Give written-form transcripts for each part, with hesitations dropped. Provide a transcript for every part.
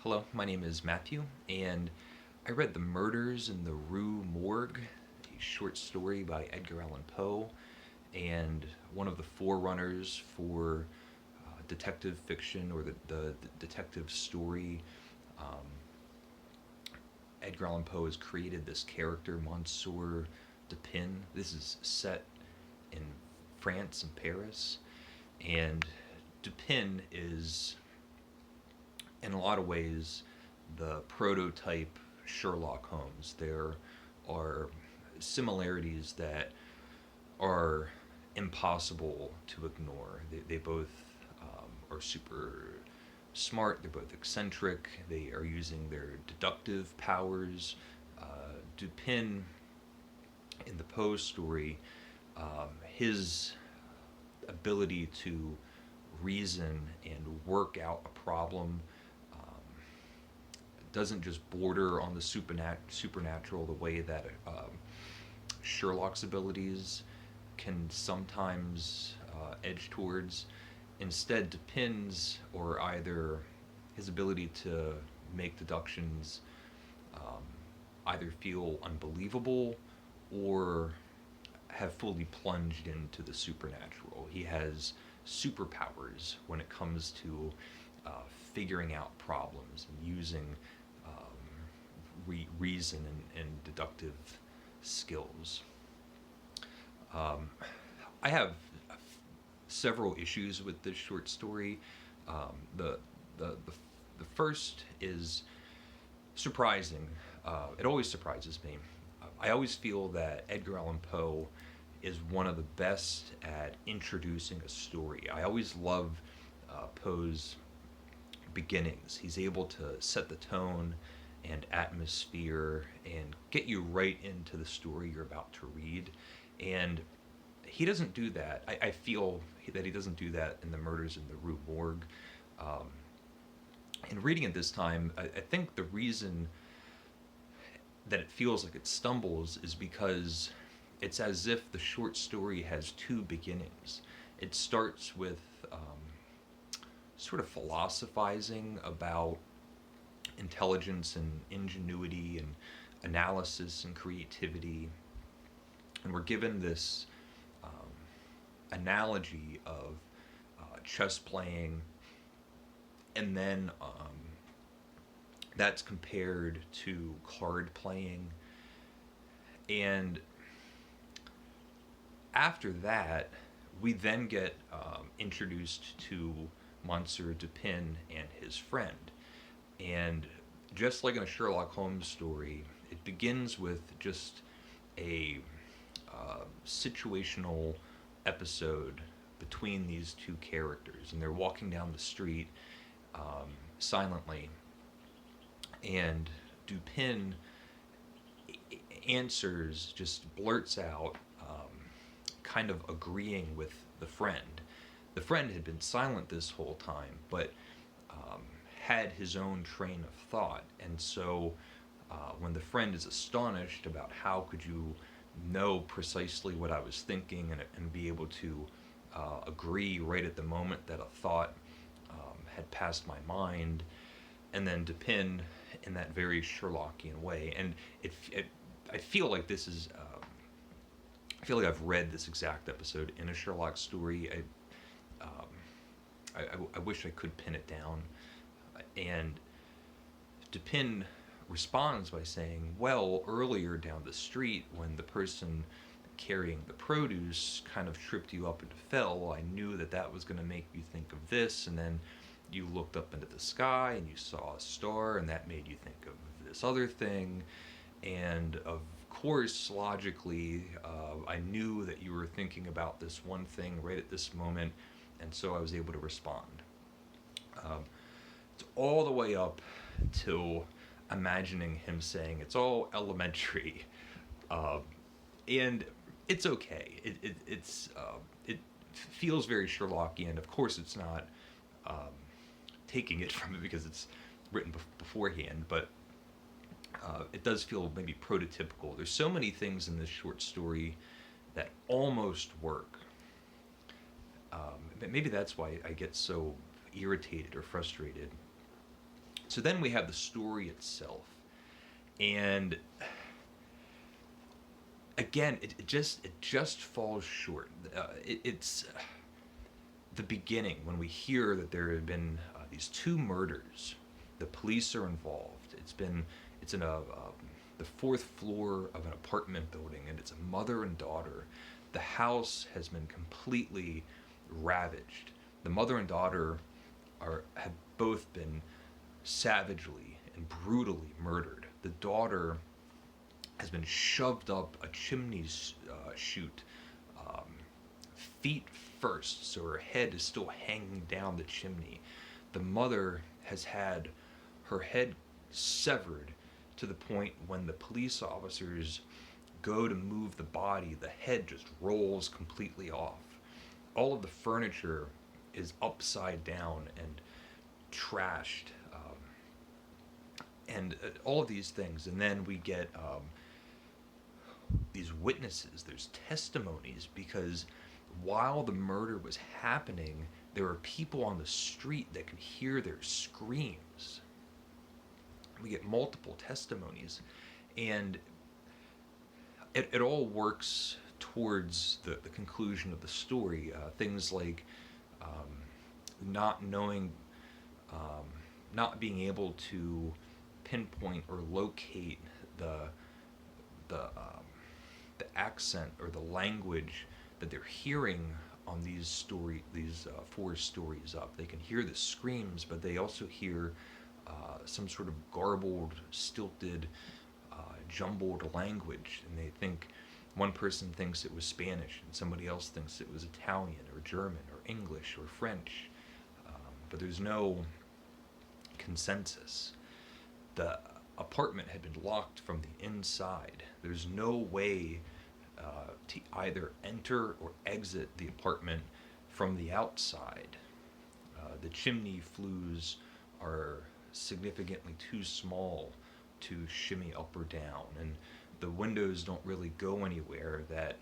Hello, my name is Matthew, and I read The Murders in the Rue Morgue, a short story by Edgar Allan Poe, and one of the forerunners for detective fiction or the detective story. Um, Edgar Allan Poe has created this character, Monsieur Dupin. This is set in France and Paris, and Dupin is in a lot of ways the prototype Sherlock Holmes. There are similarities that are impossible to ignore. They both are super smart, they're both eccentric, they are using their deductive powers. Dupin, in the Poe story, his ability to reason and work out a problem doesn't just border on the supernatural the way that Sherlock's abilities can sometimes edge towards. Instead, depends, or either his ability to make deductions either feel unbelievable or have fully plunged into the supernatural. He has superpowers when it comes to figuring out problems and using reason and deductive skills. I have several issues with this short story. The first is surprising. It always surprises me. I always feel that Edgar Allan Poe is one of the best at introducing a story. I always love Poe's beginnings. He's able to set the tone and atmosphere and get you right into the story you're about to read. And he doesn't do that. I feel that he doesn't do that in The Murders in the Rue Morgue. In reading it this time, I think the reason that it feels like it stumbles is because it's as if the short story has two beginnings. It starts with sort of philosophizing about intelligence and ingenuity and analysis and creativity. And we're given this analogy of chess playing, and then that's compared to card playing. And after that, we then get introduced to Monsieur Dupin and his friend. And just like in a Sherlock Holmes story, it begins with just a situational episode between these two characters. And they're walking down the street silently. And Dupin answers, just blurts out, kind of agreeing with the friend. The friend had been silent this whole time, but had his own train of thought. And so when the friend is astonished about how could you know precisely what I was thinking and be able to agree right at the moment that a thought had passed my mind, and then Dupin in that very Sherlockian way. And I feel like this is I feel like I've read this exact episode in a Sherlock story. I wish I could pin it down. And Dupin responds by saying, well, earlier down the street when the person carrying the produce kind of tripped you up and fell, I knew that that was going to make you think of this, and then you looked up into the sky and you saw a star, and that made you think of this other thing. And of course, logically, I knew that you were thinking about this one thing right at this moment, and so I was able to respond. It's all the way up to imagining him saying it's all elementary, and it's okay. It feels very Sherlockian. Of course, it's not taking it from it because it's written beforehand, but it does feel maybe prototypical. There's so many things in this short story that almost work. Maybe that's why I get so irritated or frustrated So then we have the story itself, and again, it just falls short. It's the beginning when we hear that there have been these two murders. The police are involved. It's in the fourth floor of an apartment building, and it's a mother and daughter. The house has been completely ravaged. The mother and daughter have both been savagely and brutally murdered. The daughter has been shoved up a chimney chute, um, feet first, so her head is still hanging down the chimney. The mother has had her head severed to the point when the police officers go to move the body, the head just rolls completely off. All of the furniture is upside down and trashed, and all of these things. And then we get these witnesses, there's testimonies, because while the murder was happening, there are people on the street that can hear their screams. We get multiple testimonies, and it all works towards the conclusion of the story. Things like not knowing, um, not being able to pinpoint or locate the the accent or the language that they're hearing on these four stories up. They can hear the screams, but they also hear some sort of garbled, stilted, jumbled language, and they think one person thinks it was Spanish, and somebody else thinks it was Italian or German or English or French, but there's no consensus. The apartment had been locked from the inside. There's no way to either enter or exit the apartment from the outside. The chimney flues are significantly too small to shimmy up or down, and the windows don't really go anywhere that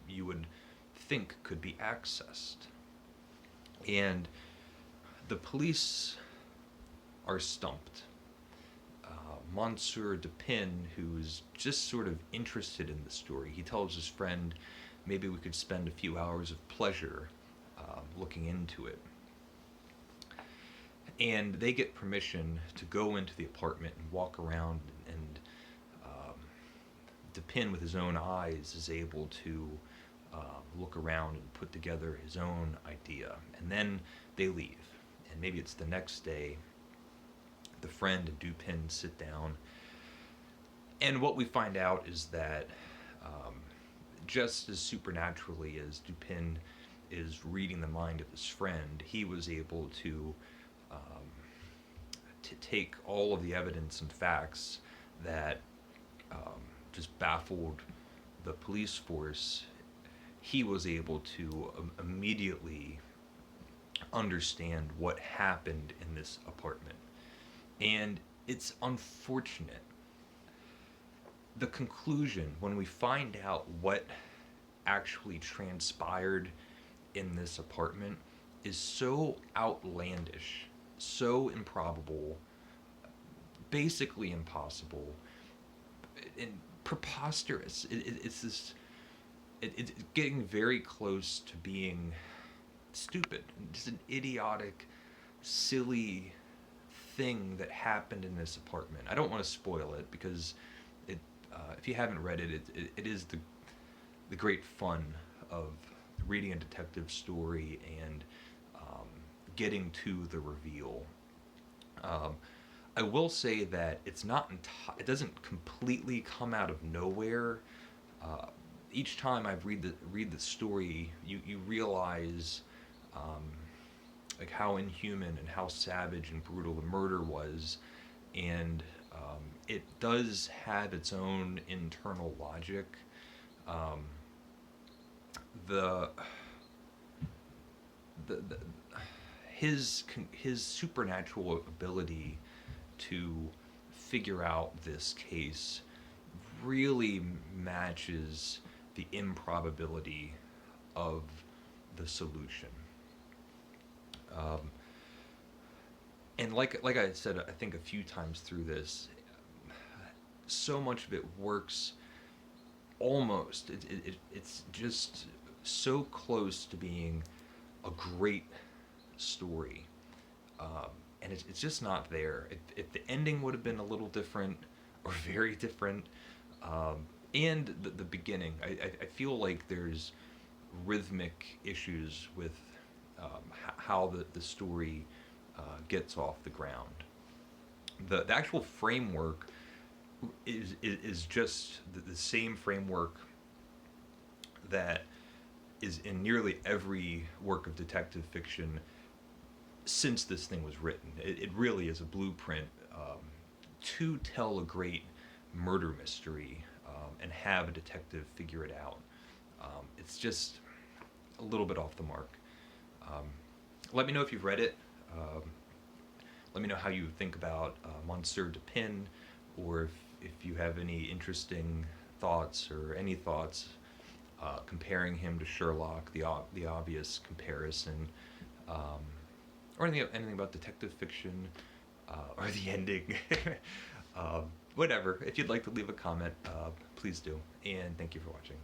you would think could be accessed. And the police are stumped. Monsieur Dupin, who's just sort of interested in the story, he tells his friend, maybe we could spend a few hours of pleasure looking into it. And they get permission to go into the apartment and walk around, and Dupin, with his own eyes, is able to look around and put together his own idea. And then they leave. And maybe it's the next day, the friend and Dupin sit down, and what we find out is that just as supernaturally as Dupin is reading the mind of his friend, he was able to take all of the evidence and facts that just baffled the police force. He was able to immediately understand what happened in this apartment. And it's unfortunate. The conclusion, when we find out what actually transpired in this apartment, is so outlandish, so improbable, basically impossible, and preposterous. It's getting very close to being stupid, just an idiotic, silly thing that happened in this apartment. I don't want to spoil it because if you haven't read it, it is the great fun of reading a detective story and getting to the reveal. I will say that it's not it doesn't completely come out of nowhere. Each time I read the story, you realize like how inhuman and how savage and brutal the murder was, and it does have its own internal logic. The his supernatural ability to figure out this case really matches the improbability of the solution. And like I said, I think a few times through this, so much of it works almost. It's just so close to being a great story, um, and it's just not there. If the ending would have been a little different or very different, um, and the beginning, I feel like there's rhythmic issues with how the story gets off the ground. The actual framework is just the same framework that is in nearly every work of detective fiction since this thing was written. It really is a blueprint to tell a great murder mystery and have a detective figure it out. It's just a little bit off the mark. Um, Let me know if you've read it. Um, Let me know how you think about Monsieur Dupin, or if you have any interesting thoughts or any thoughts comparing him to Sherlock, the obvious comparison, um, or anything about detective fiction or the ending. Whatever. If you'd like to leave a comment, please do. And thank you for watching.